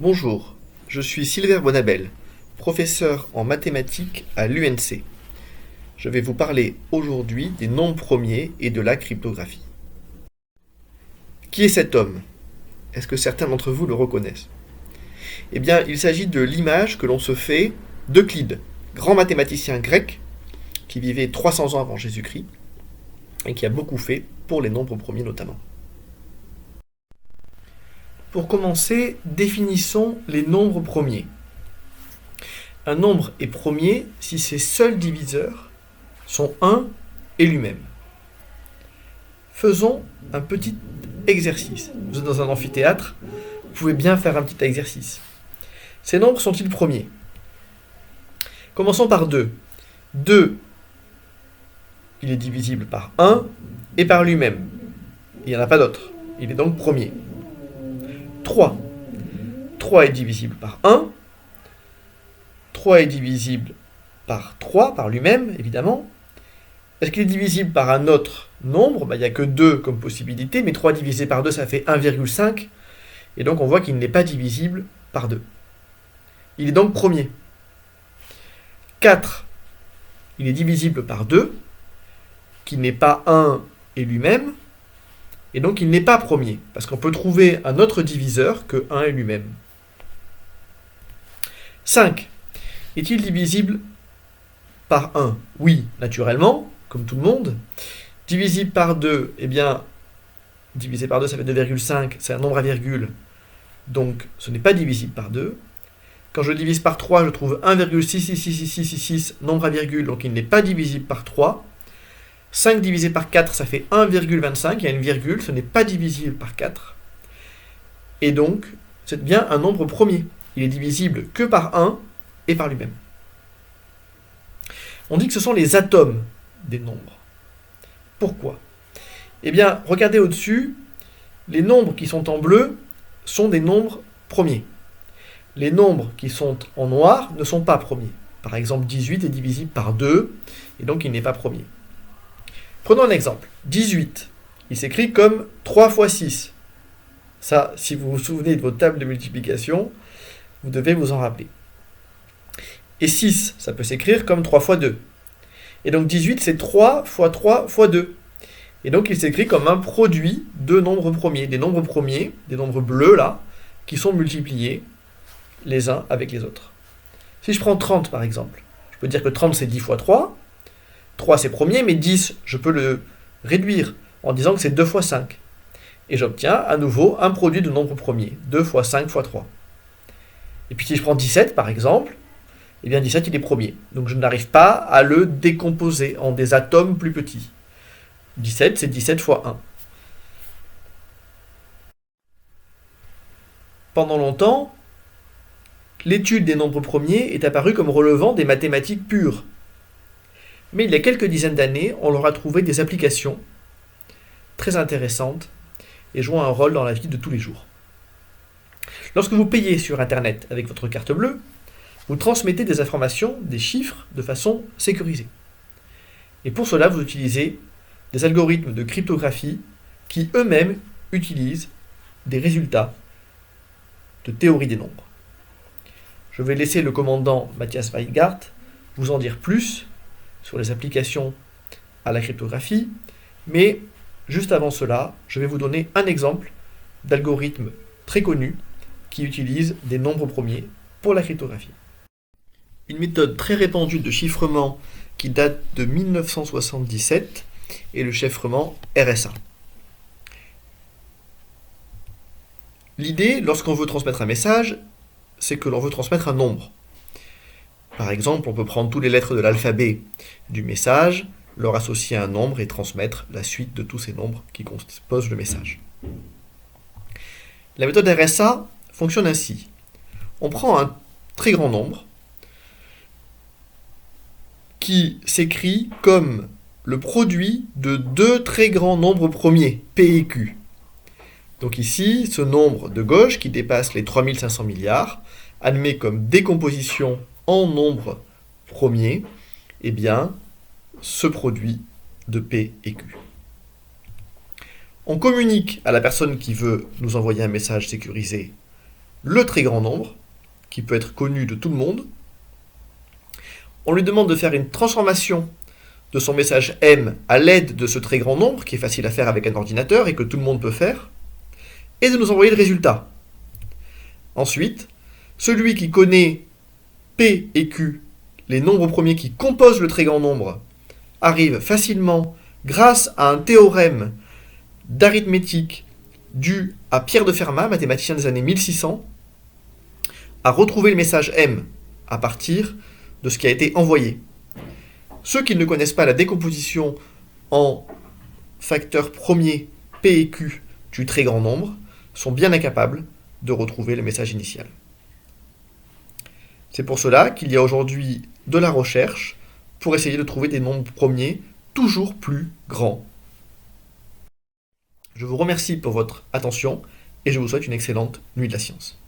Bonjour, je suis Sylvain Bonabel, professeur en mathématiques à l'UNC. Je vais vous parler aujourd'hui des nombres premiers et de la cryptographie. Qui est cet homme? Est-ce que certains d'entre vous le reconnaissent? Eh bien, il s'agit de l'image que l'on se fait d'Euclide, grand mathématicien grec qui vivait 300 ans avant Jésus-Christ et qui a beaucoup fait pour les nombres premiers notamment. Pour commencer, définissons les nombres premiers. Un nombre est premier si ses seuls diviseurs sont 1 et lui-même. Faisons un petit exercice. Vous êtes dans un amphithéâtre, vous pouvez bien faire un petit exercice. Ces nombres sont-ils premiers? Commençons par 2. 2, il est divisible par 1 et par lui-même. Il n'y en a pas d'autre. Il est donc premier. 3. 3 est divisible par 1. 3 est divisible par 3, par lui-même, évidemment. Est-ce qu'il est divisible par un autre nombre? Il n'y a que 2 comme possibilité, mais 3 divisé par 2, ça fait 1,5. Et donc on voit qu'il n'est pas divisible par 2. Il est donc premier. 4, il est divisible par 2, qui n'est pas 1 et lui-même, et donc il n'est pas premier, parce qu'on peut trouver un autre diviseur que 1 et lui-même. 5, est-il divisible par 1? Oui, naturellement, comme tout le monde. Divisible par 2, eh bien, divisé par 2, ça fait 2,5, c'est un nombre à virgule, donc ce n'est pas divisible par 2. Quand je divise par 3, je trouve 1,66666, nombre à virgule, donc il n'est pas divisible par 3. 5 divisé par 4, ça fait 1,25, il y a une virgule, ce n'est pas divisible par 4. Et donc, c'est bien un nombre premier. Il est divisible que par 1 et par lui-même. On dit que ce sont les atomes des nombres. Pourquoi? Eh bien, regardez au-dessus, les nombres qui sont en bleu sont des nombres premiers. Les nombres qui sont en noir ne sont pas premiers. Par exemple, 18 est divisible par 2, et donc il n'est pas premier. Prenons un exemple. 18, il s'écrit comme 3 fois 6. Ça, si vous vous souvenez de votre table de multiplication, vous devez vous en rappeler. Et 6, ça peut s'écrire comme 3 fois 2. Et donc 18, c'est 3 fois 3 fois 2. Et donc il s'écrit comme un produit de nombres premiers. Des nombres premiers, des nombres bleus là, qui sont multipliés les uns avec les autres. Si je prends 30 par exemple, je peux dire que 30 c'est 10 fois 3. 3 c'est premier, mais 10, je peux le réduire en disant que c'est 2 fois 5. Et j'obtiens à nouveau un produit de nombres premiers. 2 fois 5 fois 3. Et puis si je prends 17 par exemple, eh bien 17 il est premier. Donc je n'arrive pas à le décomposer en des atomes plus petits. 17 c'est 17 fois 1. Pendant longtemps, l'étude des nombres premiers est apparue comme relevant des mathématiques pures. Mais il y a quelques dizaines d'années, on leur a trouvé des applications très intéressantes et jouant un rôle dans la vie de tous les jours. Lorsque vous payez sur Internet avec votre carte bleue, vous transmettez des informations, des chiffres, de façon sécurisée. Et pour cela, vous utilisez des algorithmes de cryptographie qui eux-mêmes utilisent des résultats de théorie des nombres. Je vais laisser le commandant Matthias Weingart vous en dire plus sur les applications à la cryptographie, mais juste avant cela, je vais vous donner un exemple d'algorithme très connu qui utilise des nombres premiers pour la cryptographie. Une méthode très répandue de chiffrement qui date de 1977 est le chiffrement RSA. L'idée, lorsqu'on veut transmettre un message, c'est que l'on veut transmettre un nombre. Par exemple, on peut prendre toutes les lettres de l'alphabet du message, leur associer à un nombre et transmettre la suite de tous ces nombres qui composent le message. La méthode RSA fonctionne ainsi. On prend un très grand nombre qui s'écrit comme le produit de deux très grands nombres premiers, P et Q. Donc ici, ce nombre de gauche qui dépasse les 3500 milliards admet comme décomposition en nombre premier, eh bien, ce produit de P et Q. On communique à la personne qui veut nous envoyer un message sécurisé le très grand nombre, qui peut être connu de tout le monde. On lui demande de faire une transformation de son message M à l'aide de ce très grand nombre, qui est facile à faire avec un ordinateur et que tout le monde peut faire, et de nous envoyer le résultat. Ensuite, celui qui connaît P et Q, les nombres premiers qui composent le très grand nombre, arrive facilement, grâce à un théorème d'arithmétique dû à Pierre de Fermat, mathématicien des années 1600, à retrouver le message M à partir de ce qui a été envoyé. Ceux qui ne connaissent pas la décomposition en facteurs premiers P et Q du très grand nombre sont bien incapables de retrouver le message initial. C'est pour cela qu'il y a aujourd'hui de la recherche pour essayer de trouver des nombres premiers toujours plus grands. Je vous remercie pour votre attention et je vous souhaite une excellente nuit de la science.